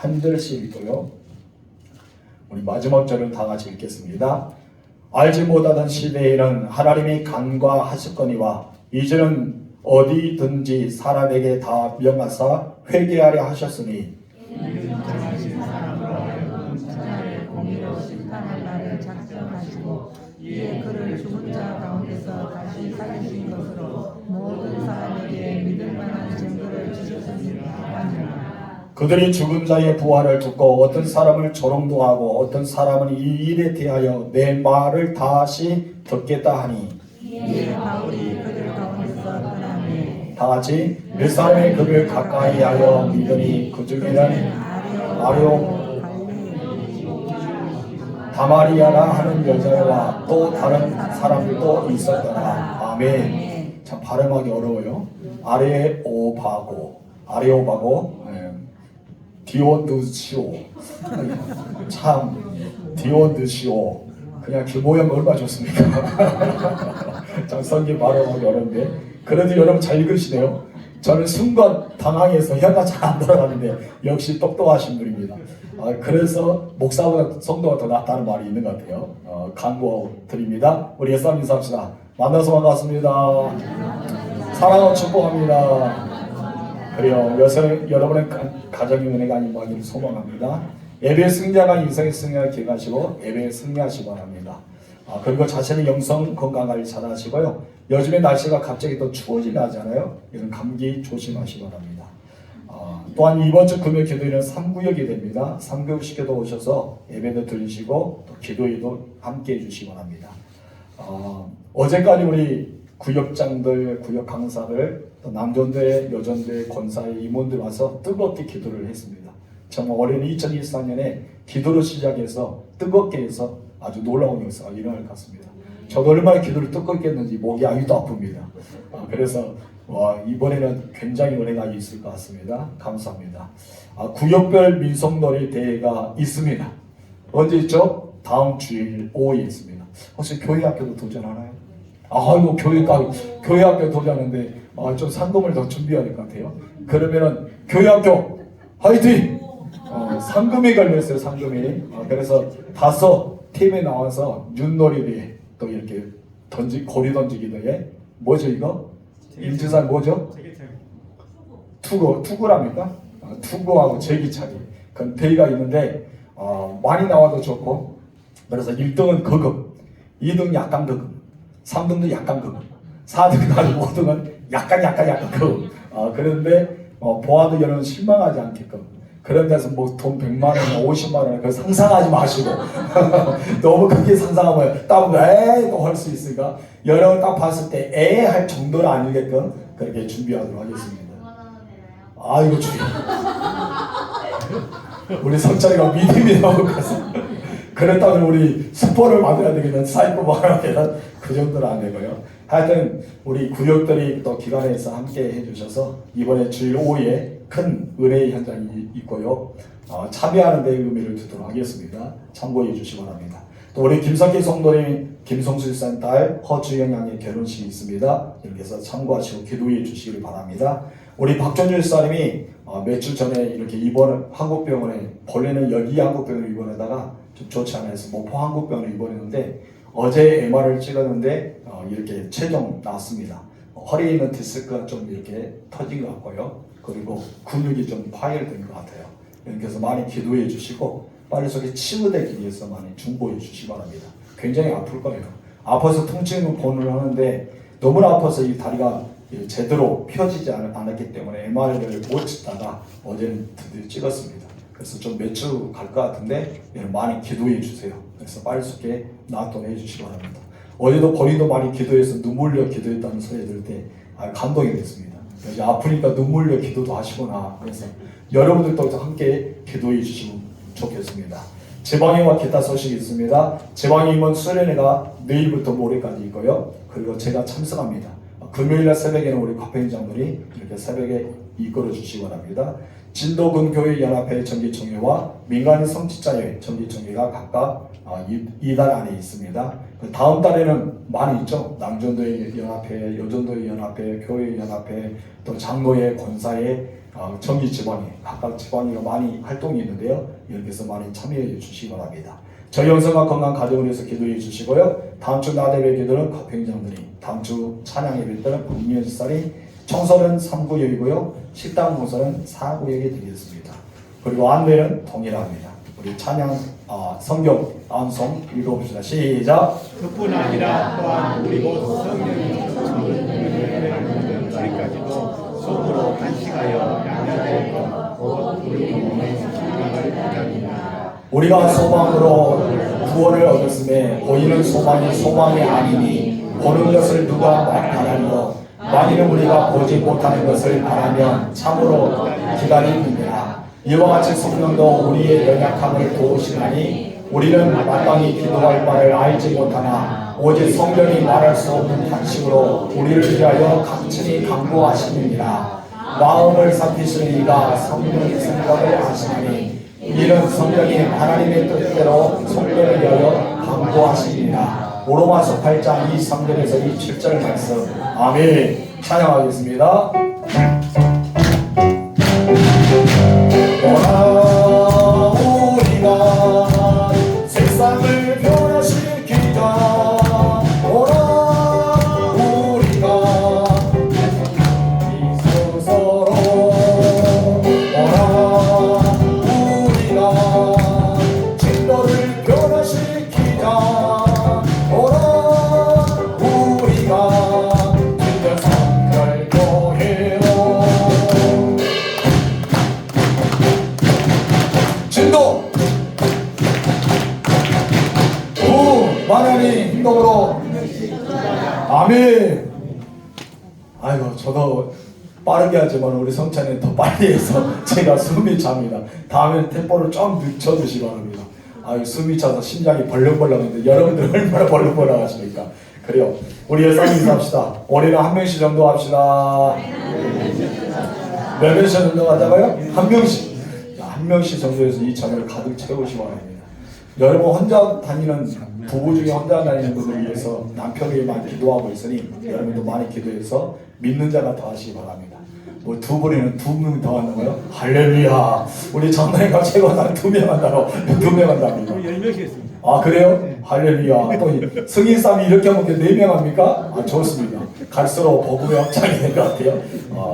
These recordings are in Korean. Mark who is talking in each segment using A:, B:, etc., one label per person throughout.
A: 한 절씩 읽고요. 우리 마지막 절을 다 같이 읽겠습니다. 알지 못하던 시대에는 하나님이 간과하셨거니와 이제는 어디든지 사람에게 다 명하사 회개하려 하셨으니
B: 공의로 심판할 날을 작정하시고 이에 그를 죽은 자 가운데서 다시 살리신 것으로 모든 사람에게 믿을 만한 증거를 주셨으니 아멘.
A: 그들이 죽은 자의 부활을 듣고 어떤 사람을 조롱도 하고 어떤 사람은 이 일에 대하여 내 말을 다시 듣겠다 하니
B: 이에 바울이 그들 가운데서 떠나매
A: 다 같이 몇 사람이 그를 가까이 하여 믿으니 그 중에는 아료 다마리아라 하는 여자와 또 다른 사람들도 있었더라. 아멘. 참 발음하기 어려워요. 아레오바고 디오누시오. 참 디오누시오. 그냥 규모형 얼마나 좋습니까? 참 성경 발음하기 어려운데 그래도 여러분 잘 읽으시네요. 저는 순간 당황해서 혀가 잘 안 돌아가는데 역시 똑똑하신 분입니다. 그래서 목사보다 성도가 더 낫다는 말이 있는 것 같아요. 강구 드립니다. 우리 예수님 인사합시다. 만나서 반갑습니다. 사랑하고 축복합니다. 그래요. 여러분의 가정의 은혜가 임하기를 소망합니다. 예배 승리가 인생의 승리를 기억하시고 예배에 승리하시기 바랍니다. 그리고 자신의 영성 건강관리 잘 하시고요. 요즘에 날씨가 갑자기 또 추워지긴 하잖아요. 이런 감기 조심하시기 바랍니다. 또한 이번 주 금요 기도회는 3구역이 됩니다. 3구역 시켜도 오셔서 예배도 들으시고 또 기도회도 함께 해주시기 바랍니다. 어제까지 우리 구역장들, 구역 강사들, 또 남전대, 여전대, 권사의 임원들 와서 뜨겁게 기도를 했습니다. 정말 올해는 2024년에 기도로 시작해서 뜨겁게 해서 아주 놀라운 역사가 일어날 것 같습니다. 저도 얼마나 기도를 뜨겁게 했는지 목이 아직도 아픕니다. 그래서 이번에는 굉장히 은혜가 있을 것 같습니다. 감사합니다. 구역별 민속놀이 대회가 있습니다. 언제 있죠? 다음 주일 5일에 있습니다. 혹시 교회학교도 도전하나요? 이거 교회학교 도전하는데 좀 상금을 더 준비해야 될 것 같아요. 그러면은 교회학교 화이팅! 상금이 걸려있어요. 상금이. 그래서 5 팀에 나와서 윷놀이 대회 또 이렇게 고리 던지기 대회 뭐죠 이거? 임지산 뭐죠? 투구랍니까? 투구하고 제기차기 그런 대회가 있는데 많이 나와도 좋고 그래서 1등은 거금 2등 약간 거금 3등도 약간 거금 4등까지 5등은 약간 거금 그런데 보아도 여러분 실망하지 않게끔 그런 데서 뭐 돈 100만 원, 50만 원 그거 상상하지 마시고 너무 크게 상상하면 딱 에이 또 할 수 있으니까 여러분 딱 봤을 때 에이 할 정도는 아니게끔 그렇게 준비하도록 하겠습니다. 이거 주여 우리 성철이가 믿음이 너무 커서 그렇다면 우리 스포를 받아야 되겠는 사이코 말하면 그 정도는 안 되고요. 하여튼 우리 구역들이 또 기관에서 함께 해주셔서 이번에 주일 오후에 큰 은혜의 현장이 있고요. 참여하는 데 의미를 두도록 하겠습니다. 참고해 주시기 바랍니다. 또 우리 김석희 성도님, 김성수 일사님 딸 허주영 양의 결혼식이 있습니다. 이렇게 해서 참고하시고 기도해 주시기 바랍니다. 우리 박전주 일사님이 며칠 전에 이렇게 한국병원에 본래는 여기 한국병원에 입원하다가 좀 좋지 않아 해서 목포 한국병원에 입원했는데 어제 MR을 찍었는데 이렇게 최종 나왔습니다. 허리에 있는 디스크가 좀 이렇게 터진 것 같고요. 그리고 근육이 좀 파열된 것 같아요. 그래서 많이 기도해 주시고 빨리 속에 치유되기 위해서 많이 중보해 주시기 바랍니다. 굉장히 아플 거예요. 아파서 통증을 본을 하는데 너무나 아파서 이 다리가 제대로 펴지지 않았기 때문에 MR을 못 찍다가 어제는 드디어 찍었습니다. 그래서 좀 몇 주 갈 것 같은데 많이 기도해 주세요. 그래서 빨리 속에 낫도록 해주시기 바랍니다. 어제도 본인도 많이 기도해서 눈물 흘려 기도했다는 소리 들을 때 감동이 됐습니다. 이제 아프니까 눈물 흘려 기도도 하시구나. 그래서 여러분들도 함께 기도해 주시면 좋겠습니다. 제방위와 기타 소식이 있습니다. 제방위 임원 수련회가 내일부터 모레까지 있고요. 그리고 제가 참석합니다. 금요일날 새벽에는 우리 곽회장들이 이렇게 새벽에 이끌어 주시기 바랍니다. 진도군교회연합회 정기총회와 민간인 성직자회 정기총회가 각각 이달 안에 있습니다. 다음 달에는 많이 있죠. 남전도회 연합회, 여전도회 연합회, 교회 연합회, 또 장로회, 권사회, 정기 지방에 각각 지방에 많이 활동이 있는데요. 여기서 많이 참여해 주시기 바랍니다. 저희 영성과 건강 가정을 위해서 기도해 주시고요. 다음 주 나대회 기도는 가평장들이, 다음 주 찬양 예배 때는 북면살이, 청소는 3구역이고요. 식당 공사는 4구역이 되겠습니다. 그리고 안내는 동일합니다. 우리 찬양 성경 암송 읽어봅시다. 시작.
C: 그뿐 아니라 또한 우리 곧 성령이 저희를 저희까지도 속으로 간직하여 양면될 것곧 우리 몸의 생명을 기다리라.
A: 우리가 소망으로 구원을 얻었음에 보이는 소망이 소망이 아니니 보는 것을 누가 바라리요. 만일은 우리가 보지 못하는 것을 바라면 참으로 기다리느니라. 이와 같이 성령도 우리의 연약함을 도우시나니 우리는 마땅히 기도할 바를 알지 못하나 오직 성령이 말할 수 없는 탄식으로 우리를 위하여 간절히 간구하시느니라. 마음을 살피시는 이가 성령의 생각을 아시나니 이는 성령이 하나님의 뜻대로 성령을 위하여 간구하시니라. 로마서 8장 23절에서 27절 말씀. 아멘. 찬양하겠습니다. 오라 우리가 세상을 변화시키자. 오라 우리가 스스로 오라 우리가 진도를 변화시키자. 오라 우리가 진정 성결교회로 진도 만연히 행동으로. 아멘. 아이고 저도 빠르게 하지만 우리 성찬이 더 빨리 해서 제가 숨이 찹니다. 다음에 템포를 좀 늦춰주시기 바랍니다. 숨이 차서 심장이 벌렁벌렁한데 여러분들 얼마나 벌렁벌렁 하십니까? 그래요. 우리 열상 인사합시다. 올해는 한 명씩 정도 합시다. 몇 명씩 정도 하자고요? 한 명씩. 한 명씩 정도에서 이 자리를 가득 채우시기 바랍니다. 여러분 혼자 다니는 부부 중에 혼자 다니는 분들을 위해서 남편이 많이 기도하고 있으니 여러분도 많이 기도해서 믿는 자가 더 하시기 바랍니다. 뭐 두 분에는 두 명 더 한다고요? 할렐루야. 우리 장로님과 최고는 2명 한다고 2명 한답니다.
C: 10명씩 했습니다.
A: 아 그래요? 할렐루야. 또 성인싸움이 이렇게 하면 4명 합니까? 좋습니다. 갈수록 복음의 확장이 된 것 같아요.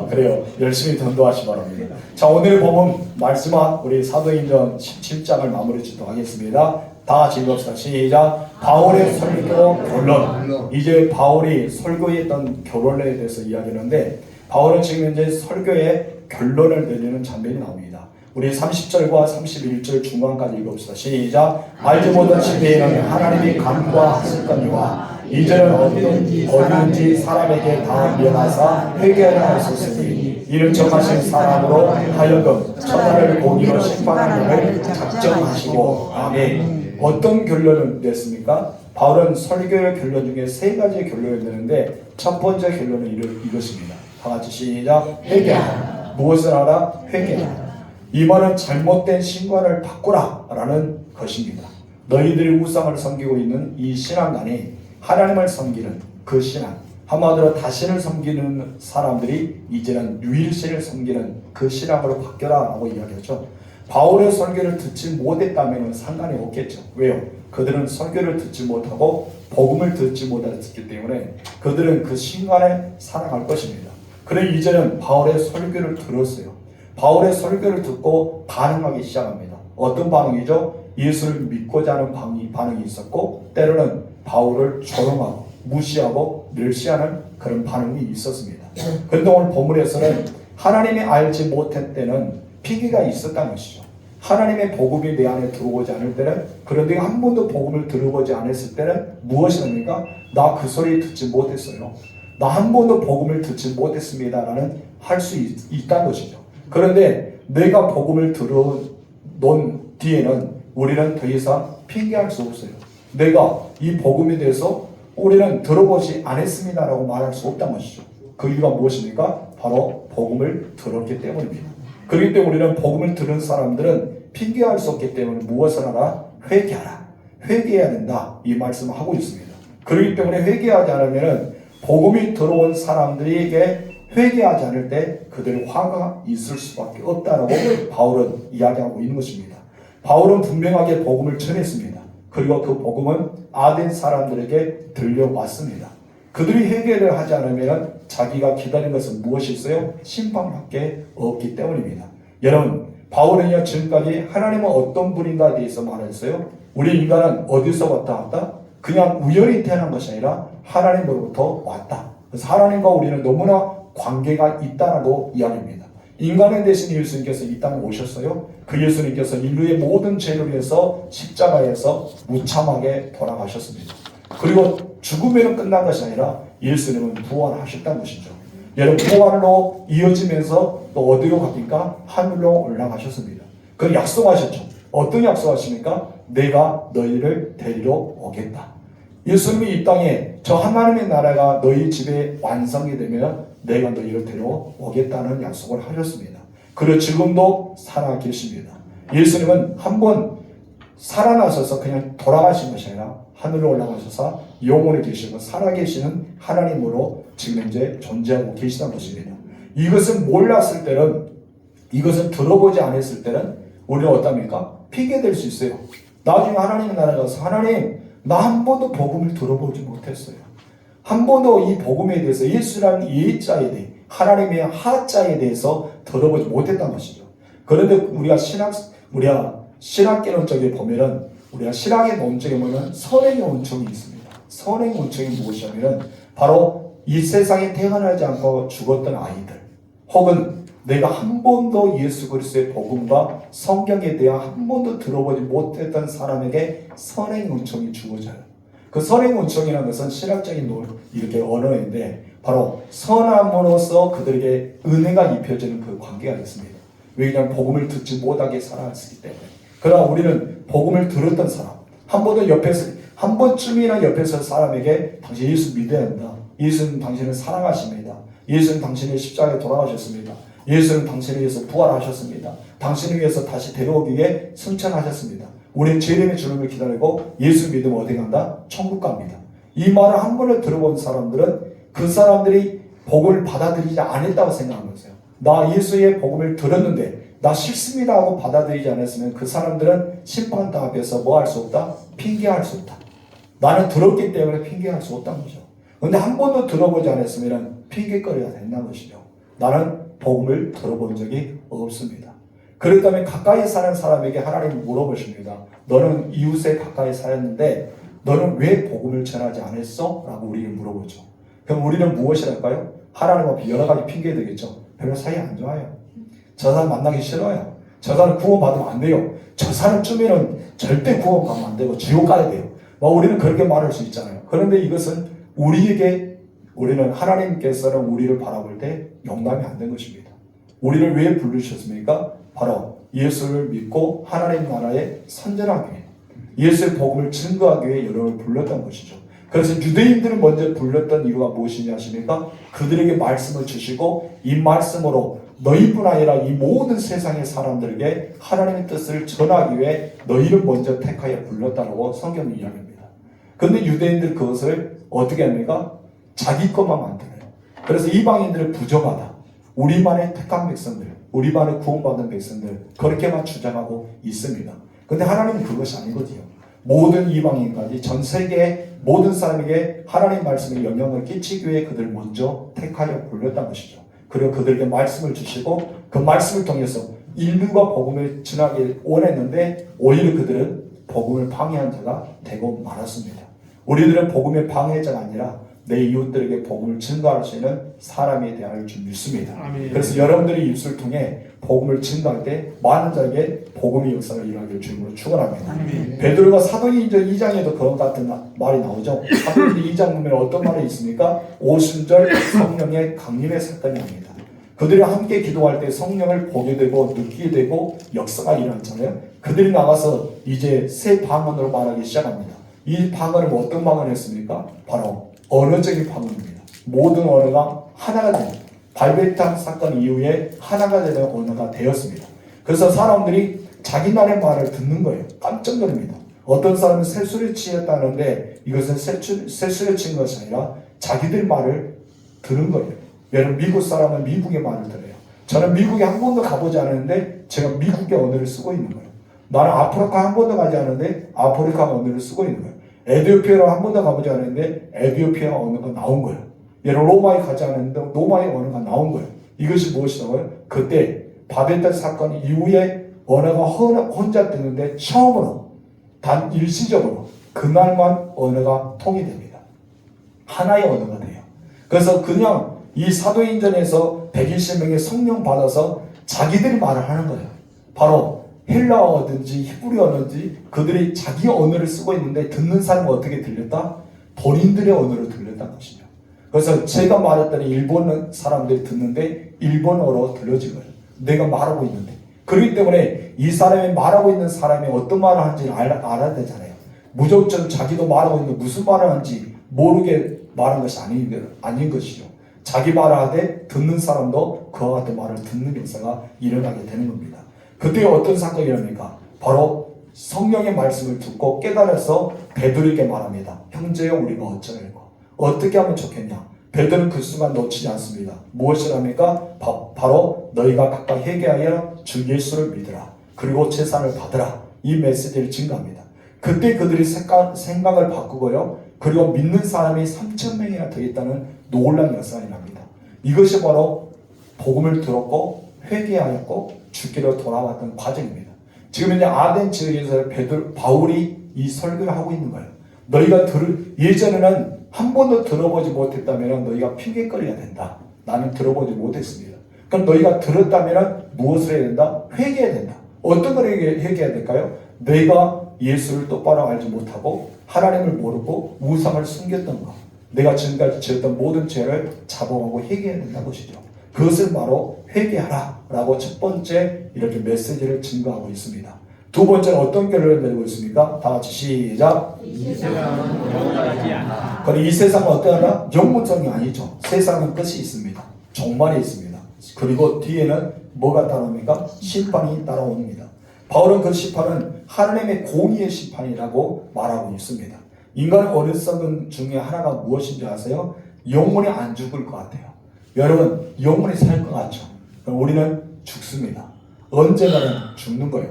A: 그래요. 열심히 전도하시기 바랍니다. 자 오늘 본문 말씀한 우리 사도행전 17장을 마무리 짓도록 하겠습니다. 다 같이 읽읍시다. 시작. 바울의 설교 결론. 이제 바울이 설교했던 결론에 대해서 이야기하는데 바울은 지금 현재 설교의 결론을 내리는 장면이 나옵니다. 우리 30절과 31절 중간까지 읽읍시다. 시작. 알지 못한 시대에는 하나님이 간과하셨거니와 이제는 어디든지 사람에게 다 면하사 회개하라 하셨으니 이를 정하신 사람으로 하여금 천하를 공의로 심판하는 것을 작정하시고. 아멘. 어떤 결론을 냈습니까? 바울은 설교의 결론 중에 3가지 결론을 내는데 첫 번째 결론은 이것입니다. 다 같이 시작. 회개하라. 무엇을 하라? 회개하라. 이 말은 잘못된 신관을 바꾸라 라는 것입니다. 너희들이 우상을 섬기고 있는 이 신앙관이 하나님을 섬기는 그 신앙, 한마디로 다신을 섬기는 사람들이 이제는 유일신을 섬기는 그 신앙으로 바뀌어라 라고 이야기하죠. 바울의 설교를 듣지 못했다면 상관이 없겠죠. 왜요? 그들은 설교를 듣지 못하고 복음을 듣지 못했기 때문에 그들은 그 신관을 살아갈 것입니다. 그래 이제는 바울의 설교를 들었어요. 바울의 설교를 듣고 반응하기 시작합니다. 어떤 반응이죠? 예수를 믿고자 하는 반응이 있었고 때로는 바울을 조롱하고 무시하고 멸시하는 그런 반응이 있었습니다. 그런데 오늘 본문에서는 하나님이 알지 못할 때는 핑계가 있었다는 것이죠. 하나님의 복음이 내 안에 들어오지 않을 때는, 그런데 한 번도 복음을 들어보지 않았을 때는 무엇이 됩니까? 나 그 소리 듣지 못했어요. 나 한 번도 복음을 듣지 못했습니다 라는 할 수 있다는 것이죠. 그런데 내가 복음을 들어놓은 뒤에는 우리는 더 이상 핑계할 수 없어요. 내가 이 복음에 대해서 우리는 들어보지 않았습니다 라고 말할 수 없다는 것이죠. 그 이유가 무엇입니까? 바로 복음을 들었기 때문입니다. 그렇기 때문에 우리는 복음을 들은 사람들은 핑계할 수 없기 때문에 무엇을 하라? 회개하라. 회개해야 된다. 이 말씀을 하고 있습니다. 그렇기 때문에 회개하지 않으면 복음이 들어온 사람들에게 회개하지 않을 때 그들의 화가 있을 수밖에 없다라고 바울은 이야기하고 있는 것입니다. 바울은 분명하게 복음을 전했습니다. 그리고 그 복음은 아덴 사람들에게 들려왔습니다. 그들이 회개를 하지 않으면 자기가 기다린 것은 무엇이 있어요? 심판밖에 없기 때문입니다. 여러분, 바울은요 지금까지 하나님은 어떤 분인가에 대해서 말했어요. 우리 인간은 어디서 왔다 갔다? 그냥 우연히 태어난 것이 아니라 하나님으로부터 왔다. 그래서 하나님과 우리는 너무나 관계가 있다라고 이야기합니다. 인간의 대신 예수님께서 이 땅에 오셨어요. 그 예수님께서 인류의 모든 죄를 위해서 십자가에서 무참하게 돌아가셨습니다. 그리고 죽음에는 끝난 것이 아니라 예수님은 부활하셨다는 것이죠. 여러분, 부활로 이어지면서 또 어디로 갑니까? 하늘로 올라가셨습니다. 그걸 약속하셨죠. 어떤 약속하십니까? 내가 너희를 데리러 오겠다. 예수님이 이 땅에 저 하나님의 나라가 너희 집에 완성이 되면 내가 너희를 데려오겠다는 약속을 하셨습니다. 그리고 지금도 살아 계십니다. 예수님은 한번 살아나셔서 그냥 돌아가신 것이 아니라 하늘로 올라가셔서 영원히 계시고 살아계시는 하나님으로 지금 현재 존재하고 계시다는 것입니다. 이것은 몰랐을 때는, 이것은 들어보지 않았을 때는 우리는 어떻습니까? 핑계댈 수 있어요. 나중에 하나님의 나라에 가서 하나님, 나 한 번도 복음을 들어보지 못했어요. 한 번도 이 복음에 대해서 예수라는 예자에 대해 하나님의 하자에 대해서 들어보지 못했다는 것이죠. 그런데 우리가 신학계 논적에 보면은 우리가 신학의 논적에 보면 선행의 논증이 있습니다. 선행의 논증이 무엇이냐면 바로 이 세상에 태어나지 않고 죽었던 아이들, 혹은 내가 한 번도 예수 그리스도의 복음과 성경에 대해 한 번도 들어보지 못했던 사람에게 선행 은총이 주어져요. 그 선행 은총이라는 것은 신학적인 이렇게 언어인데 바로 선함으로써 그들에게 은혜가 입혀지는 그 관계가 있습니다. 왜냐하면 복음을 듣지 못하게 살아왔기 때문에. 그러나 우리는 복음을 들었던 사람, 한 번쯤이나 옆에서 사람에게 당신 예수 믿어야 한다. 예수는 당신을 사랑하십니다. 예수는 당신의 십자가에 돌아가셨습니다. 예수는 당신을 위해서 부활하셨습니다. 당신을 위해서 다시 데려오기 위해 승천하셨습니다. 우리는 재림의 주님을 기다리고 예수 믿으면 어디 간다? 천국 갑니다. 이 말을 한 번을 들어본 사람들은 그 사람들이 복음을 받아들이지 않았다고 생각하면서요. 나 예수의 복음을 들었는데 나 싫습니다 하고 받아들이지 않았으면 그 사람들은 심판당 앞에서 뭐 할 수 없다? 핑계할 수 없다. 나는 들었기 때문에 핑계할 수 없다는 거죠. 그런데 한 번도 들어보지 않았으면 핑계거리가 된다는 것이죠. 나는 복음을 들어본 적이 없습니다. 그렇다면 가까이 사는 사람에게 하나님이 물어보십니다. 너는 이웃에 가까이 살았는데 너는 왜 복음을 전하지 않았어? 라고 우리에게 물어보죠. 그럼 우리는 무엇을 할까요? 하나님 앞에 여러 가지 핑계 되겠죠. 별로 사이 안 좋아요. 저 사람 만나기 싫어요. 저 사람 구원받으면 안 돼요. 저 사람쯤에는 절대 구원받으면 안 되고 지옥 가야 돼요. 우리는 그렇게 말할 수 있잖아요. 그런데 이것은 우리는 하나님께서는 우리를 바라볼 때 용납이 안 된 것입니다. 우리를 왜 부르셨습니까? 바로 예수를 믿고 하나님 나라에 선전하기 위해, 예수의 복음을 증거하기 위해 여러분을 불렀던 것이죠. 그래서 유대인들을 먼저 불렀던 이유가 무엇이냐 하십니까? 그들에게 말씀을 주시고 이 말씀으로 너희뿐 아니라 이 모든 세상의 사람들에게 하나님의 뜻을 전하기 위해 너희를 먼저 택하여 불렀다고 성경이 이야기합니다. 그런데 유대인들 그것을 어떻게 합니까? 자기 것만 만들어요. 그래서 이방인들을 부정하다. 우리만의 택한 백성들, 우리만의 구원받은 백성들, 그렇게만 주장하고 있습니다. 그런데 하나님은 그것이 아니거든요. 모든 이방인까지 전 세계 모든 사람에게 하나님 말씀의 영향을 끼치기 위해 그들을 먼저 택하여 불렀다는 것이죠. 그리고 그들에게 말씀을 주시고 그 말씀을 통해서 인류가 복음을 전하길 원했는데 오히려 그들은 복음을 방해한 자가 되고 말았습니다. 우리들은 복음의 방해자가 아니라 내 이웃들에게 복음을 증거할 수 있는 사람이 되어야 줄 믿습니다. 아멘. 그래서 여러분들의 입술을 통해 복음을 증거할 때 많은 자에게 복음의 역사가 일어나기를 주님으로 축원합니다. 베드로가 사도행전 2장에도 그런 같은 말이 나오죠. 사도행전 2장 보면 어떤 말이 있습니까? 오순절 성령의 강림의 사건이 납니다. 그들이 함께 기도할 때 성령을 보게 되고 느끼게 되고 역사가 일어났잖아요. 그들이 나가서 이제 새 방언으로 말하기 시작합니다. 이 방언은 어떤 방언을 했습니까? 바로 언어적인 방언입니다. 모든 언어가 하나가 되는 발베탄 사건 이후에 하나가 되는 언어가 되었습니다. 그래서 사람들이 자기 나라의 말을 듣는 거예요. 깜짝 놀랍니다. 어떤 사람은 새술에 취했다는데 이것은 새술에 친 것이 아니라 자기들 말을 들은 거예요. 여러분 미국 사람은 미국의 말을 들어요. 저는 미국에 한 번도 가보지 않았는데 제가 미국의 언어를 쓰고 있는 거예요. 나는 아프리카 한 번도 가지 않았는데 아프리카 언어를 쓰고 있는 거예요. 에티오피아로 한 번도 가보지 않았는데 에티오피아 언어가 나온 거예요. 여러분 로마에 가지 않았는데 로마의 언어가 나온 거예요. 이것이 무엇이라고요? 그때 바벨탑 사건 이후에 언어가 혼자 뜨는데 처음으로 단 일시적으로 그날만 언어가 통일됩니다. 하나의 언어가 돼요. 그래서 그냥 이 사도행전에서 120명의 성령 받아서 자기들이 말을 하는 거예요. 바로 헬라어든지 히브리어든지 그들이 자기 언어를 쓰고 있는데 듣는 사람은 어떻게 들렸다? 본인들의 언어로 들렸다는 것이죠. 그래서 제가 말했더니 일본 사람들이 듣는데 일본어로 들려진 거예요. 내가 말하고 있는데. 그렇기 때문에 이 사람이 말하고 있는 사람이 어떤 말을 하는지를 알아야 되잖아요. 무조건 자기도 말하고 있는데 무슨 말을 하는지 모르게 말한 것이 아닌 것이죠. 자기 말을 하되 듣는 사람도 그와 같은 말을 듣는 역사가 일어나게 되는 겁니다. 그때 어떤 사건이 일어납니까? 바로 성령의 말씀을 듣고 깨달아서 베드로에게 말합니다. 형제여 우리가 어쩌려고 어떻게 하면 좋겠냐? 베드로는 그 순간 놓치지 않습니다. 무엇이랍니까? 바로 너희가 각각 회개하여 주 예수를 믿으라. 그리고 제사를 받으라. 이 메시지를 증거합니다. 그때 그들이 생각을 바꾸고요. 그리고 믿는 사람이 3,000명이나 더 있다는 놀라운 역사가 일어납니다. 이것이 바로 복음을 들었고 회개하였고 주께로 돌아왔던 과정입니다. 지금 이제 아덴 지역에서 바울이 이 설교를 하고 있는 거예요. 너희가 예전에는 한 번도 들어보지 못했다면 너희가 핑계거려야 된다. 나는 들어보지 못했습니다. 그럼 너희가 들었다면 무엇을 해야 된다? 회개해야 된다. 어떤 걸 회개해야 될까요? 내가 예수를 똑바로 알지 못하고 하나님을 모르고 우상을 숨겼던 것, 내가 지금까지 지었던 모든 죄를 자복하고 회개해야 된다는 것이죠. 그것을 바로 회개하라 라고 첫 번째 이렇게 메시지를 증거하고 있습니다. 두 번째는 어떤 결론을 내리고 있습니까? 다 같이 시작.
C: 이 세상은 영원하지 않아.
A: 그런데 이 세상은 어떠하나? 영문성이 아니죠. 세상은 끝이 있습니다. 종말이 있습니다. 그리고 뒤에는 뭐가 따라옵니까? 심판이 따라옵니다. 바울은 그 심판은 하나님의 공의의 심판이라고 말하고 있습니다. 인간의 어리석은 중에 하나가 무엇인지 아세요? 영혼이 안 죽을 것 같아요. 여러분, 영혼이 살 것 같죠? 그럼 우리는 죽습니다. 언젠가는 죽는 거예요.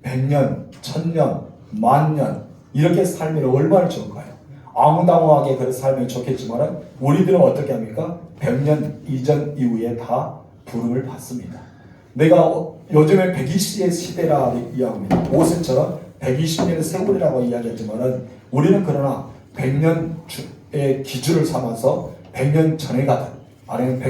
A: 100년, 1000년, 10,000년 이렇게 살면 얼마나 좋을까요? 아무당하게 그렇게 살면 좋겠지만 우리들은 어떻게 합니까? 100년 이전 이후에 다 부름을 받습니다. 내가 요즘에 120의 시대라 이야기합니다. 모세처럼 120년의 세월이라고 이야기했지만 우리는 그러나 100년의 기준을 삼아서 100년 전에 가든 아니면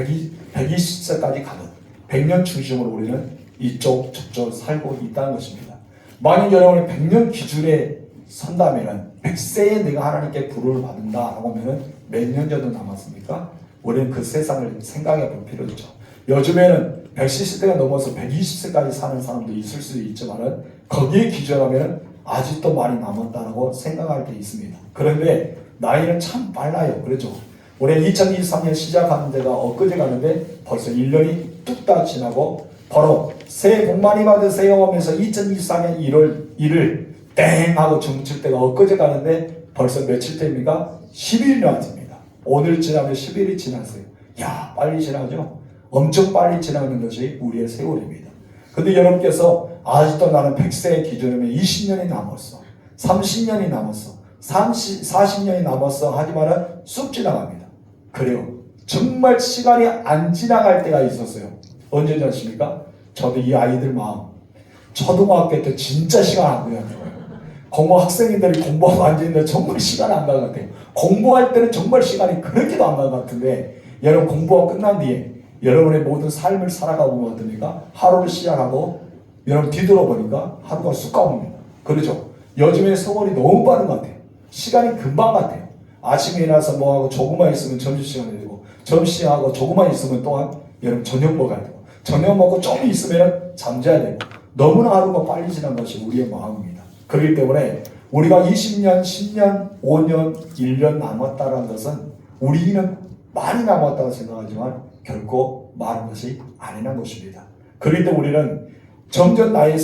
A: 120세까지 가든 100년 중심으로 우리는 이쪽 저쪽 살고 있다는 것입니다. 만약 여러분이 100년 기준에 선다면 100세에 내가 하나님께 부름을 받는다라고 하면 몇 년 정도 남았습니까? 우리는 그 세상을 생각해 볼 필요가 있죠. 요즘에는 170세가 넘어서 120세까지 사는 사람도 있을 수 있지만 거기에 기준하면 아직도 많이 남았다고 생각할 때 있습니다. 그런데 나이는 참 빨라요. 그렇죠? 올해 2023년 시작하는 데가 엊그제 가는데 벌써 1년이 뚝딱 지나고 바로 새해 복 많이 받으세요 하면서 2024년 1월 1일 땡 하고 정칠 때가 엊그제 가는데 벌써 며칠 때입니까? 10일이 남았습니다. 오늘 지나면 10일이 지났어요. 야, 빨리 지나죠? 엄청 빨리 지나는 것이 우리의 세월입니다. 근데 여러분께서 아직도 나는 100세의 기준이면 20년이 남았어. 30년이 남았어. 40년이 남았어. 하지만은 쑥 지나갑니다. 그래요. 정말 시간이 안 지나갈 때가 있었어요. 언제 졌습니까? 저도 이 아이들 마음. 초등학교 때 진짜 시간 안 가는 거예요. 공부 학생들이 공부하고 앉아있는데 정말 시간 안 가는 것 같아요. 공부할 때는 정말 시간이 그렇게도 안 가는 것 같은데 여러분 공부가 끝난 뒤에 여러분의 모든 삶을 살아가 보면 어떻습니까? 하루를 시작하고 여러분 뒤돌아보니까 하루가 쑥 가봅니다. 그렇죠? 요즘에 세월이 너무 빠른 것 같아요. 시간이 금방 같아요. 아침에 일어나서 뭐하고 조금만 있으면 점심시간이 되고 점심하고 조금만 있으면 또한 여러분 저녁 먹어야 되고 저녁 먹고 좀 있으면 잠자야 되고 너무나 하루가 빨리 지난 것이 우리의 마음입니다. 그렇기 때문에 우리가 20년, 10년, 5년, 1년 남았다는 것은 우리는 많이 남았다고 생각하지만 결코 많은 것이 아니란 것입니다. 그렇기 때문에 우리는 점점 나의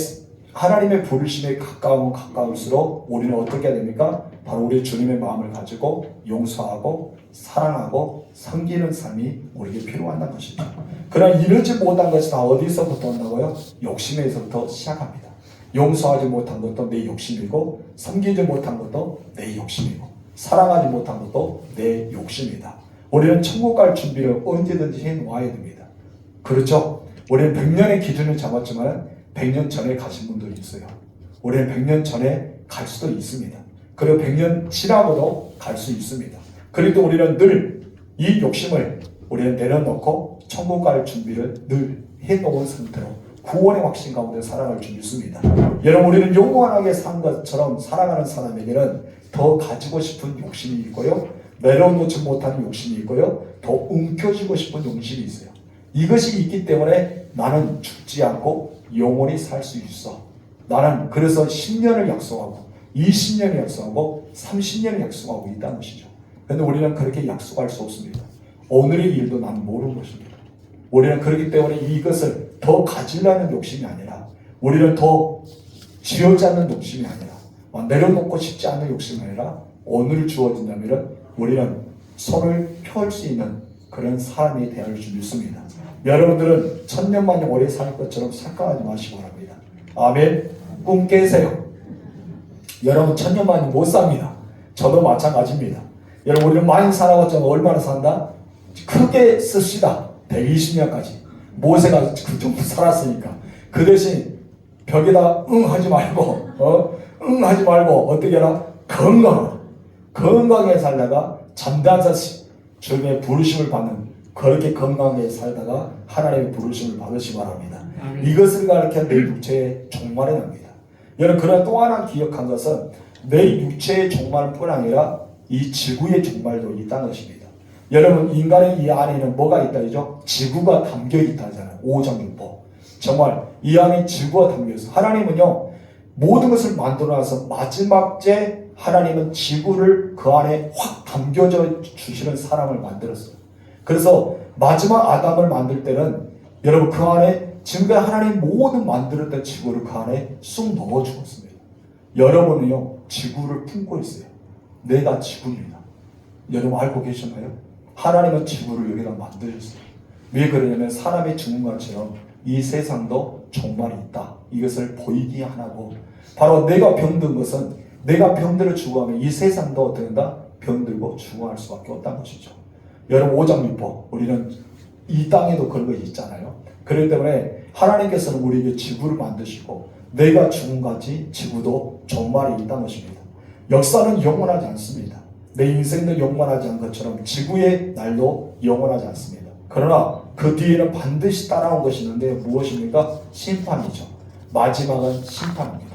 A: 하나님의 부르심에 가까우면 가까울수록 우리는 어떻게 해야 됩니까? 바로 우리 주님의 마음을 가지고 용서하고 사랑하고 섬기는 삶이 우리에게 필요하다는 것이죠. 그러나 이러지 못한 것이 다 어디서부터 온다고요? 욕심에서부터 시작합니다. 용서하지 못한 것도 내 욕심이고, 섬기지 못한 것도 내 욕심이고, 사랑하지 못한 것도 내 욕심이다. 우리는 천국 갈 준비를 언제든지 해놓아야 됩니다. 그렇죠? 우리는 100년의 기준을 잡았지만 100년 전에 가신 분들이 있어요. 우리는 100년 전에 갈 수도 있습니다. 그리고 100년 지나고도 갈 수 있습니다. 그래도 우리는 늘 이 욕심을 우리는 내려놓고 천국 갈 준비를 늘 해놓은 상태로 구원의 확신 가운데 살아갈 줄 믿습니다. 여러분, 우리는 영원하게 산 것처럼 살아가는 사람에게는 더 가지고 싶은 욕심이 있고요, 내려놓지 못하는 욕심이 있고요, 더 움켜쥐고 싶은 욕심이 있어요. 이것이 있기 때문에 나는 죽지 않고 영원히 살 수 있어. 나는 그래서 10년을 약속하고 20년을 약속하고 30년을 약속하고 있다는 것이죠. 그런데 우리는 그렇게 약속할 수 없습니다. 오늘의 일도 나는 모르는 것입니다. 우리는 그렇기 때문에 이것을 더 가지려는 욕심이 아니라, 우리는 더 쥐어짜는 욕심이 아니라, 내려놓고 싶지 않은 욕심이 아니라, 오늘 주어진다면 우리는 손을 펼 수 있는 그런 사람이 되어야 할 줄 믿습니다. 여러분들은 천년만년 오래 살 것처럼 착각하지 마시기 바랍니다. 아멘. 꿈 깨세요. 여러분, 천년만년 못 삽니다. 저도 마찬가지입니다. 여러분, 우리는 많이 살아봤지만 얼마나 산다? 크게 씁시다. 120년까지. 모세가 그 정도 살았으니까. 그 대신 벽에다 응 하지 말고, 응 하지 말고 어떻게 해라? 건강하게 살다가 잠자서 주님의 부르심을 받는, 그렇게 건강하게 살다가 하나님의 부르심을 받으시기 바랍니다. 이것을 가르쳐 내 육체의 종말이 납니다. 여러분, 그러나 또 하나 기억한 것은 내 육체의 종말뿐 아니라 이 지구의 종말도 있다는 것입니다. 여러분, 인간의 이 안에는 뭐가 있다 이죠? 지구가 담겨 있다잖아요. 오정육보. 정말 이 안에 지구가 담겨 있어요. 하나님은요, 모든 것을 만들어놔서 마지막째 하나님은 지구를 그 안에 확 담겨져 주시는 사람을 만들었어요. 그래서 마지막 아담을 만들 때는 여러분, 그 안에 지금까지 하나님 모든 만들었던 지구를 그 안에 쑥 넣어 주었습니다. 여러분은요, 지구를 품고 있어요. 내가 지구입니다. 여러분 알고 계시나요? 하나님은 지구를 여기다 만드셨어요. 왜 그러냐면 사람이 죽는 것처럼 이 세상도 종말이 있다. 이것을 보이게 하나고, 바로 내가 병든 것은 내가 병들어 죽어가면 이 세상도 어떻게 된다? 병들고 죽어갈 수밖에 없다는 것이죠. 여러분, 오장육보, 우리는 이 땅에도 그런 것이 있잖아요. 그렇기 때문에 하나님께서는 우리에게 지구를 만드시고 내가 죽음같이 지구도 종말이 있다는 것입니다. 역사는 영원하지 않습니다. 내 인생도 영원하지 않은 것처럼 지구의 날도 영원하지 않습니다. 그러나 그 뒤에는 반드시 따라온 것이 있는데 무엇입니까? 심판이죠. 마지막은 심판입니다.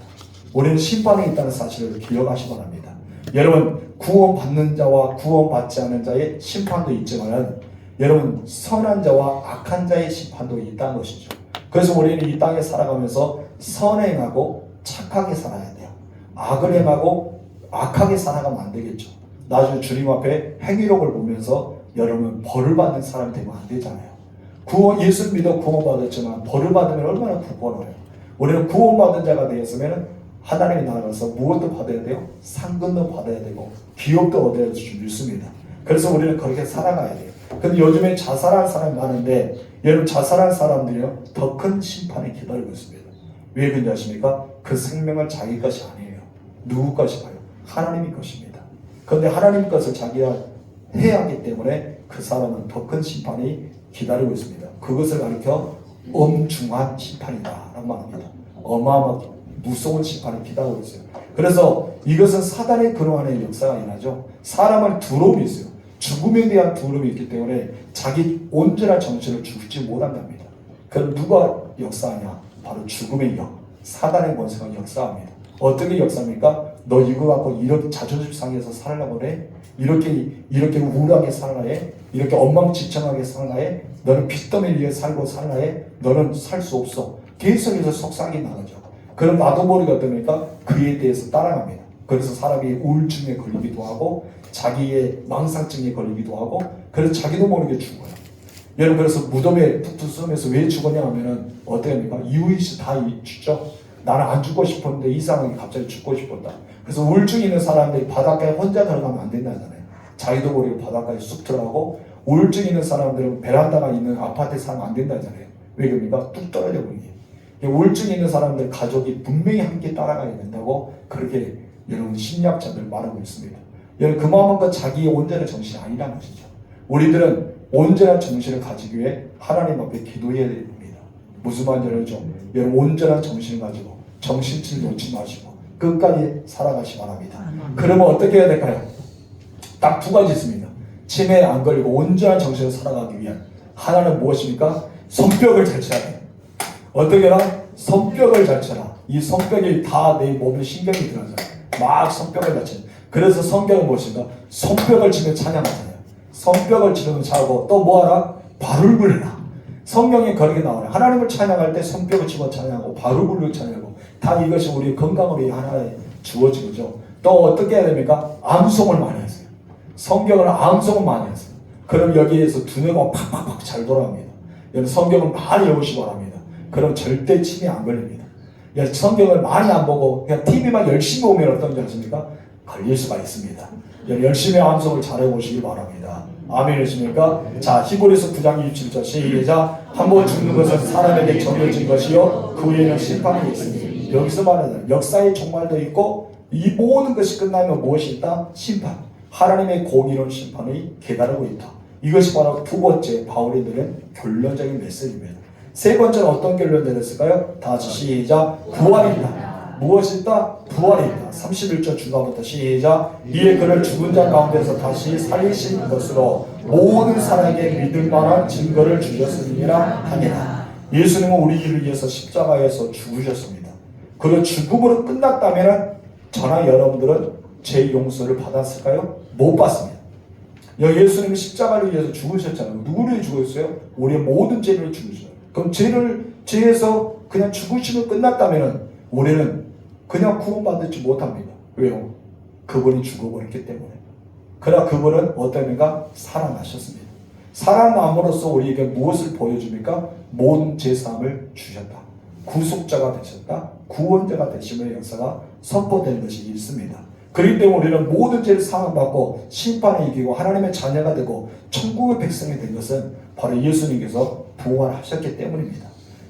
A: 우리는 심판이 있다는 사실을 기억하시기 바랍니다. 여러분, 구원받는 자와 구원받지 않는 자의 심판도 있지만 여러분, 선한 자와 악한 자의 심판도 있다는 것이죠. 그래서 우리는 이 땅에 살아가면서 선행하고 착하게 살아야 돼요. 악을 행하고 악하게 살아가면 안 되겠죠. 나중에 주님 앞에 행위록을 보면서 여러분 벌을 받는 사람이 되면 안 되잖아요. 예수 믿어 구원받았지만 벌을 받으면 얼마나 부끄러워요. 우리는 구원받은 자가 되었으면 하나님의 나라에서 무엇도 받아야 돼요? 상급도 받아야 되고 기업도 얻어야 될 줄 믿습니다. 그래서 우리는 그렇게 살아가야 돼요. 근데 요즘에 자살한 사람이 많은데 여러분, 자살한 사람들이요 더 큰 심판이 기다리고 있습니다. 왜 그런지 아십니까? 그 생명은 자기 것이 아니에요. 누구 것인가요? 하나님의 것입니다. 그런데 하나님 것을 자기가 해야 하기 때문에 그 사람은 더 큰 심판이 기다리고 있습니다. 그것을 가리켜 엄중한 심판이다라고 말합니다. 어마어마하게 무서운 심판이 기다리고 있어요. 그래서 이것은 사단의 근원의 역사가 일어나죠. 사람은 두려움이 있어요. 죽음에 대한 두려움이 있기 때문에 자기 온전한 정신을 죽지 못한답니다. 그럼 누가 역사하냐? 바로 죽음의 영, 사단의 권세가 역사합니다. 어떻게 역사합니까? 너 이거 갖고 이렇게 자존심 상해서 살려고 그래? 이렇게 우울하게 살아야 해? 이렇게 엉망진창하게 살아야 해? 너는 빚더미 위에 살고 살아야 해? 너는 살 수 없어. 계속해서 속삭이 나가죠. 그럼 나도 모르게 어떻습니까? 그에 대해서 따라갑니다. 그래서 사람이 우울증에 걸리기도 하고 자기의 망상증에 걸리기도 하고 그래서 자기도 모르게 죽어요. 여러분, 그래서 무덤에 푹 숨으면서 왜 죽었냐 하면은 어떻게 합니까? 이유의식 다 죽죠. 나는 안 죽고 싶었는데 이상하게 갑자기 죽고 싶었다. 그래서 우울증 있는 사람들이 바닷가에 혼자 들어가면 안 된다잖아요. 자기도 모르게 바닷가에 쑥 들어가고, 우울증 있는 사람들은 베란다가 있는 아파트에 살면 안 된다잖아요. 왜 그럽니까? 뚝 떨어져 버리게. 우울증 있는 사람들 가족이 분명히 함께 따라가야 된다고 그렇게 여러분 심리학자들 말하고 있습니다. 여러분 그만큼 자기의 온전한 정신이 아니라는 것이죠. 우리들은 온전한 정신을 가지기 위해 하나님 앞에 기도해야 됩니다. 무슨 말인지 여러분 온전한 정신을 가지고 정신줄 놓지 마시고 끝까지 살아가시 바랍니다. 그러면 어떻게 해야 될까요? 딱 두 가지 있습니다. 치매에 안 걸리고 온전한 정신을 살아가기 위한 하나는 무엇입니까? 성벽을 잘 쳐야 돼요. 어떻게 해라? 성벽을 잘 쳐라. 이 성벽이 다 내 몸에 신경이 들어가잖아요. 막 성벽을 잘 쳐요. 그래서 성경은 무엇인가? 성벽을 치며 찬양하잖아요. 성벽을 치며 차고 또 뭐하라? 발을 굴려라. 성경에 그렇게 나와요. 하나님을 찬양할 때 성벽을 치고 찬양하고 발을 굴리고 찬양하고 다 이것이 우리의 건강을 위해 하나에 주어진 거죠. 또 어떻게 해야 됩니까? 암송을 많이 했어요. 성경을 암송을 많이 했어요. 그럼 여기에서 두뇌가 팍팍팍 잘 돌아갑니다. 여러분 성경을 많이 외우시기 바랍니다. 그럼 절대 치매 안 걸립니다. 성경을 많이 안 보고 그냥 TV만 열심히 보면 어떤지 아십니까? 걸릴 수가 있습니다. 열심히 암송을 잘해 보시기 바랍니다. 아멘이십니까? 자, 히브리서 9장 27절 시작. 한 번 죽는 것은 사람에게 정해진 것이요 그 후에는 심판이 있으니. 여기서 말하는 역사의 종말도 있고 이 모든 것이 끝나면 무엇이 있다? 심판. 하나님의 공의로운 심판이 기다리고 있다. 이것이 바로 두 번째 바울이 내린 결론적인 메시지입니다. 세 번째는 어떤 결론 내렸을까요? 다 같이 시작. 부활이 있다. 무엇이 있다? 부활이 있다. 31절 중간부터 시작. 이에 그를 죽은 자 가운데서 다시 살리신 것으로 모든 사람에게 믿을 만한 증거를 주셨음이라 하니라. 예수님은 우리를 위해서 십자가에서 죽으셨습니다. 그리고 죽음으로 끝났다면 저나 여러분들은 죄 용서를 받았을까요? 못 받습니다. 예수님이 십자가를 위해서 죽으셨잖아요. 누구를 위해 죽었어요? 우리의 모든 죄를 죽으셨어요. 그럼 죄에서 그냥 죽으시면 끝났다면 우리는 그냥 구원받지 못합니다. 왜요? 그분이 죽어버렸기 때문에. 그러나 그분은 어떠합니까? 살아나셨습니다. 살아남으로써 우리에게 무엇을 보여줍니까? 모든 죄사함을 주셨다. 구속자가 되셨다. 구원자가 되심의 역사가 선포된 것이 있습니다. 그렇기 때문에 우리는 모든 죄를 사함받고 심판에 이기고 하나님의 자녀가 되고 천국의 백성이 된 것은 바로 예수님께서 부활하셨기 때문입니다.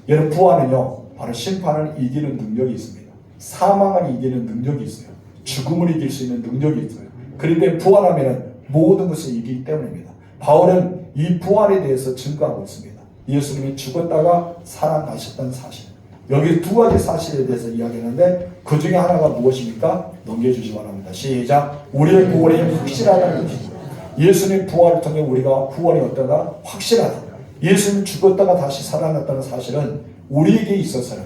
A: 여러분 부활은요 바로 심판을 이기는 능력이 있습니다. 사망을 이기는 능력이 있어요. 죽음을 이길 수 있는 능력이 있어요. 그런데 부활하면 모든 것을 이기기 때문입니다. 바울은 이 부활에 대해서 증거하고 있습니다. 예수님이 죽었다가 살아나셨다는 사실. 여기 두 가지 사실에 대해서 이야기하는데 그 중에 하나가 무엇입니까? 넘겨주시기 바랍니다. 시작. 우리의 구원이 확실하다는 것입니다. 예수님 부활을 통해 우리가 구원이 어떠다? 확실하다. 예수님 죽었다가 다시 살아났다는 사실은 우리에게 있어서는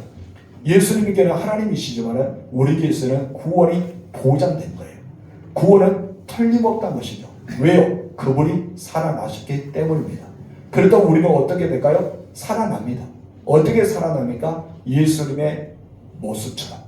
A: 예수님께는 하나님이시지만 우리에게 있어서는 구원이 보장된 거예요. 구원은 틀림없다는 것이죠. 왜요? 그분이 살아나셨기 때문입니다. 그렇다고 우리는 어떻게 될까요? 살아납니다. 어떻게 살아납니까? 예수님의 모습처럼.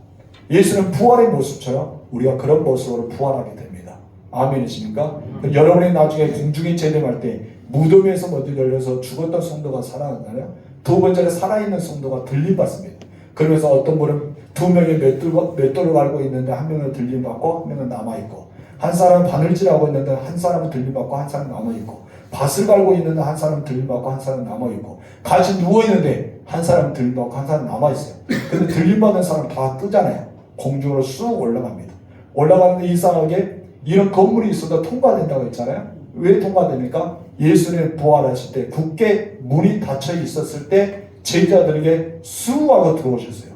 A: 예수님 부활의 모습처럼 우리가 그런 모습으로 부활하게 됩니다. 아멘이십니까? 여러분이 나중에 공중에 재림할 때 무덤에서 먼저 열려서 죽었던 성도가 살아나나요? 두 번째는 살아있는 성도가 들림받습니다. 그러면서 어떤 분은 두 명이 맷돌을 갈고 있는데 한 명은 들림받고 한 명은 남아있고, 한 사람은 바늘질하고 있는데 한 사람은 들림받고 한 사람은 남아있고, 밭을 갈고 있는데 한 사람은 들림받고 한 사람은 남아있고, 같이 누워있는데 한 사람은 들림받고 한 사람은 남아있어요. 근데 들림받은 사람 다 뜨잖아요. 공중으로 쑥 올라갑니다. 올라가는데 이상하게 이런 건물이 있어도 통과된다고 했잖아요. 왜 통과됩니까? 예수님 부활하실 때 굳게 문이 닫혀 있었을 때 제자들에게 쑥 하고 들어오셨어요.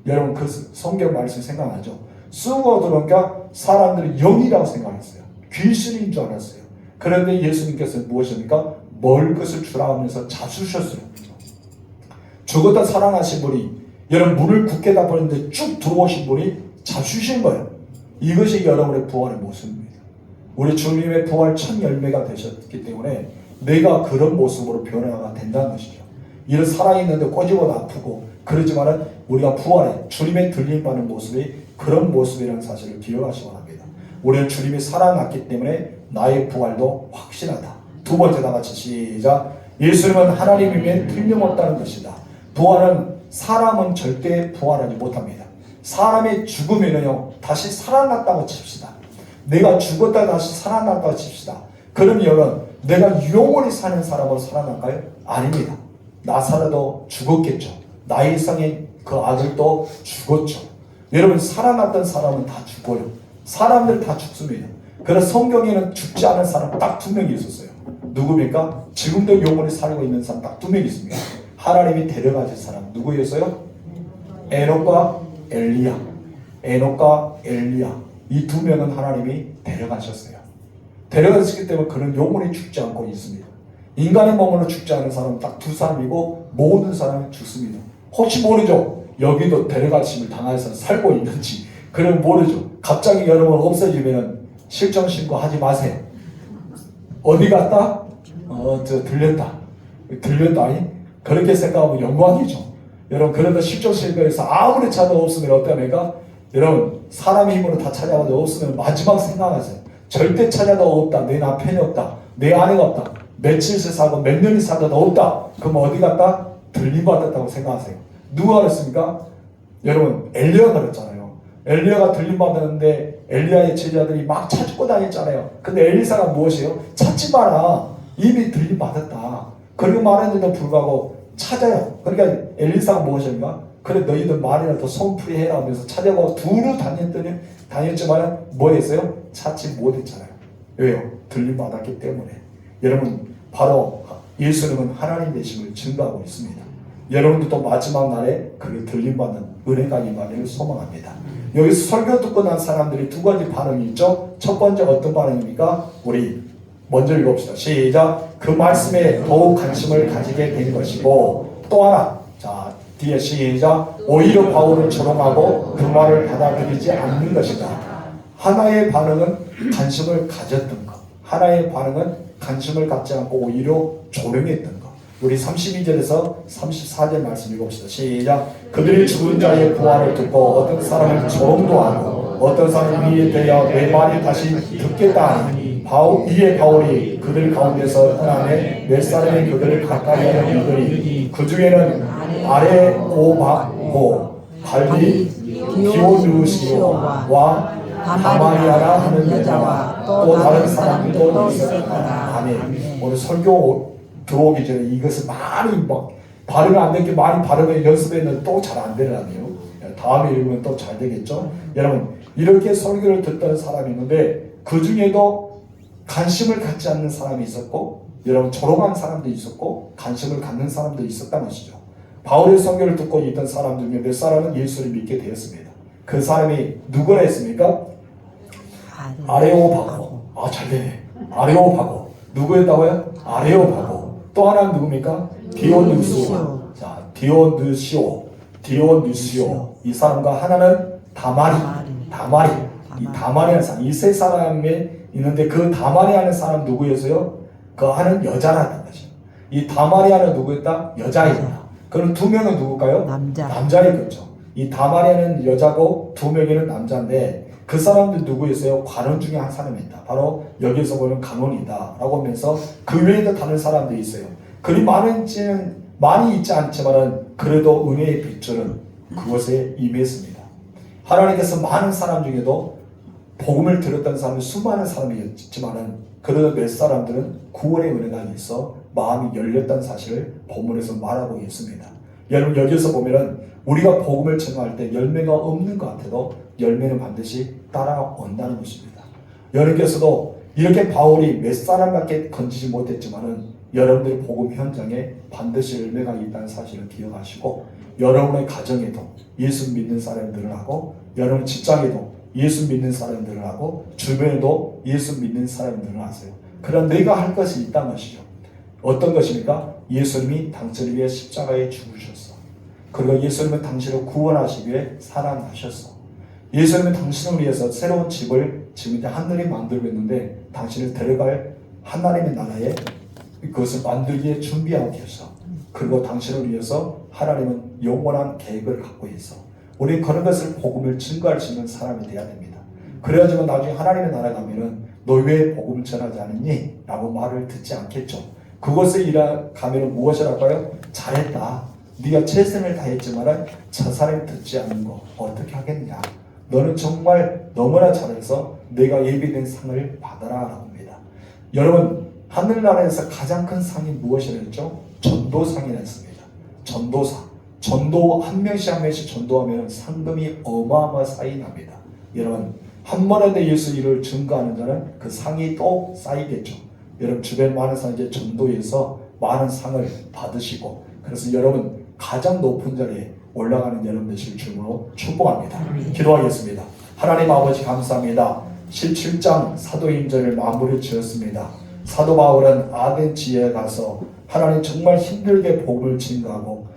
A: 여러분 그 성경 말씀 생각나죠? 쑥 하고 들어오니까 사람들이 영이라고 생각했어요. 귀신인 줄 알았어요. 그런데 예수님께서 무엇입니까? 먹을 것을 주라 하면서 잡수셨어요. 죽었다 살아나신 분이 여러분 문을 굳게 닫았는데 쭉 들어오신 분이 잡수신 거예요. 이것이 여러분의 부활의 모습입니다. 우리 주님의 부활 첫 열매가 되셨기 때문에 내가 그런 모습으로 변화가 된다는 것이죠. 이런 살아있는데 꼬집어도 아프고 그러지만은 우리가 부활해 주님의 들림받는 모습이 그런 모습이라는 사실을 기억하시기 바랍니다. 우리는 주님이 살아났기 때문에 나의 부활도 확실하다. 두 번째 다 같이 시작. 예수님은 하나님이면 틀림없다는 것이다. 부활은 사람은 절대 부활하지 못합니다. 사람이 죽으면요 다시 살아났다고 칩시다. 내가 죽었다 다시 살아났다고 칩시다. 그러면 내가 영원히 사는 사람으로 살아날까요? 아닙니다. 나사로도 죽었겠죠. 나의 이상의 그 아들도 죽었죠. 여러분 살아났던 사람은 다 죽어요. 사람들 다 죽습니다. 그래서 성경에는 죽지 않은 사람 딱 2명이 있었어요. 누굽니까? 지금도 영원히 살고 있는 사람 딱 2명 있습니다. 하나님이 데려가실 사람 누구였어요? 에녹과 엘리야. 에녹과 엘리야. 이 2명은 하나님이 데려가셨어요. 데려가셨기 때문에 그는 영원히 죽지 않고 있습니다. 인간의 몸으로 죽지 않은 사람은 딱 2사람이고 모든 사람이 죽습니다. 혹시 모르죠? 여기도 데려가심을 당해서 살고 있는지. 그럼 모르죠. 갑자기 여러분 없어지면 실종 신고하지 마세요. 어디 갔다? 들렸다. 들렸다니? 그렇게 생각하면 영광이죠. 여러분 그런데 실종 신고에서 아무리 찾아도 없으면 어떡합니까? 여러분 사람의 힘으로 다 찾아가도 없으면 마지막 생각하세요. 절대 찾아도 없다. 내 남편이 없다. 내 아내가 없다. 며칠째 사고 몇 년이 살아도 없다. 그럼 어디 갔다? 들림받았다고 생각하세요. 누가 그랬습니까? 여러분 엘리야가 그랬잖아요. 엘리야가 들림받았는데 엘리야의 제자들이 막 찾고 다녔잖아요. 근데 엘리사가 무엇이에요? 찾지 마라. 이미 들림받았다. 그리고 말했는데도 불구하고 찾아요. 그러니까 엘리사가 무엇입니까? 그래 너희들 말이라도 손풀이 해라 하면서 찾아가고 두루 다녔지만 뭐 했어요? 찾지 못했잖아요. 왜요? 들림받았기 때문에. 여러분 바로 예수님은 하나님 되심을 증거하고 있습니다. 여러분들도 마지막 날에 그를 들림받는 은혜가 임하기를 소망합니다. 여기서 설교 듣고 난 사람들이 2가지 반응이 있죠. 첫 번째 어떤 반응입니까? 우리 먼저 읽읍시다. 시작. 그 말씀에 더욱 관심을 가지게 된 것이고 또 하나 자 뒤에 시작. 오히려 바울을 조롱하고 그 말을 받아들이지 않는 것이다. 하나의 반응은 관심을 가졌던 것. 하나의 반응은 관심을 갖지 않고 오히려 조롱했던 것. 우리 32절에서 34절 말씀 읽읍시다. 시작. 그들이 죽은 자의 부활을 듣고 어떤 사람은 조롱도 하고 어떤 사람은 위에 대어 내 말이 다시 듣겠다 하니 이에 바울이 그들 가운데서 떠나매 몇 사람이 그들을 가까이 하여 이르니 그 중에는 아레오바고 갈리 디오누시오와 다마리아라 하는 여자와 또 다른 사람들도 있었다. 아멘. 오늘 설교 들어오기 전에 이것을 많이 막 발음이 안 되게 많이 발음을 연습했는데 또 잘 안 되더라고요. 다음에 읽으면 또 잘 되겠죠. 여러분 이렇게 설교를 듣던 사람이 있는데 그 중에도 관심을 갖지 않는 사람이 있었고 여러분 조롱한 사람도 있었고 관심을 갖는 사람도 있었다는 것이죠. 바울의 설교를 듣고 있던 사람 중에 몇 사람은 예수를 믿게 되었습니다. 그 사람이 누구라 했습니까? 아레오바고. 잘되네. 아레오바고. 누구였다고요? 아레오바고. 또 하나는 누굽니까? 디오누시오. 자, 디오누시오. 이 사람과 하나는 다마리. 이 다마리라는 사람. 이 세 사람에 있는데 그 다마리아는 사람 누구였어요? 그 하는 여자라는 것이죠. 이 다마리아는 누구였다? 여자이다. 그럼 2명은 누굴까요? 남자이겠죠. 이 다마리아는 여자고 2명이는 남자인데 그 사람들 누구였어요? 관원 중에 한 사람이다. 바로 여기서 보는 간원이다 라고 하면서 그 외에도 다른 사람들이 있어요. 그리 많이 있지 않지만 그래도 은혜의 빗줄은 그것에 임했습니다. 하나님께서 많은 사람 중에도 복음을 들었던 사람이 수많은 사람이 있지만은 그래도 몇 사람들은 구원의 은혜가 있어 마음이 열렸다는 사실을 본문에서 말하고 있습니다. 여러분 여기서 보면은 우리가 복음을 전할 때 열매가 없는 것 같아도 열매는 반드시 따라온다는 것입니다. 여러분께서도 이렇게 바울이 몇 사람밖에 건지지 못했지만은 여러분들의 복음 현장에 반드시 열매가 있다는 사실을 기억하시고 여러분의 가정에도 예수 믿는 사람들을 하고 여러분 직장에도 예수 믿는 사람들을 하고 주변에도 예수 믿는 사람들을 하세요. 그럼 내가 할 것이 있다는 것이죠. 어떤 것입니까? 예수님이 당신을 위해 십자가에 죽으셨어. 그리고 예수님은 당신을 구원하시기 위해 살아나셨어. 예수님은 당신을 위해서 새로운 집을 지금 이제 하늘에 만들고 있는데 당신을 데려갈 하나님의 나라에 그것을 만들기에 준비하고 계셔. 그리고 당신을 위해서 하나님은 영원한 계획을 갖고 있어. 우리 그런 것을 복음을 증거할 수 있는 사람이 돼야 됩니다. 그래야지만 나중에 하나님의 나라에 가면은 너 왜 복음을 전하지 않았니? 라고 말을 듣지 않겠죠. 그것을 가면은 무엇이랄까요? 잘했다. 네가 최선을 다했지만 저 사람이 듣지 않는 거 어떻게 하겠냐. 너는 정말 너무나 잘해서 내가 예비된 상을 받아라 라고 합니다. 여러분 하늘나라에서 가장 큰 상이 무엇이랬죠? 전도상이랬습니다. 전도사. 전도 한 명씩 한 명씩 전도하면 상금이 어마어마하게 납니다. 여러분 한 번에 내 예수 일을 증거하는 자는 그 상이 또 쌓이겠죠. 여러분 주변 많은 사람 이제 전도에서 많은 상을 받으시고 그래서 여러분 가장 높은 자리에 올라가는 여러분 되실 줄로 축복합니다. 기도하겠습니다. 하나님 아버지 감사합니다. 17장 사도행전을 마무리 지었습니다. 사도 바울은 아덴 지에 가서 하나님 정말 힘들게 복음을 증거하고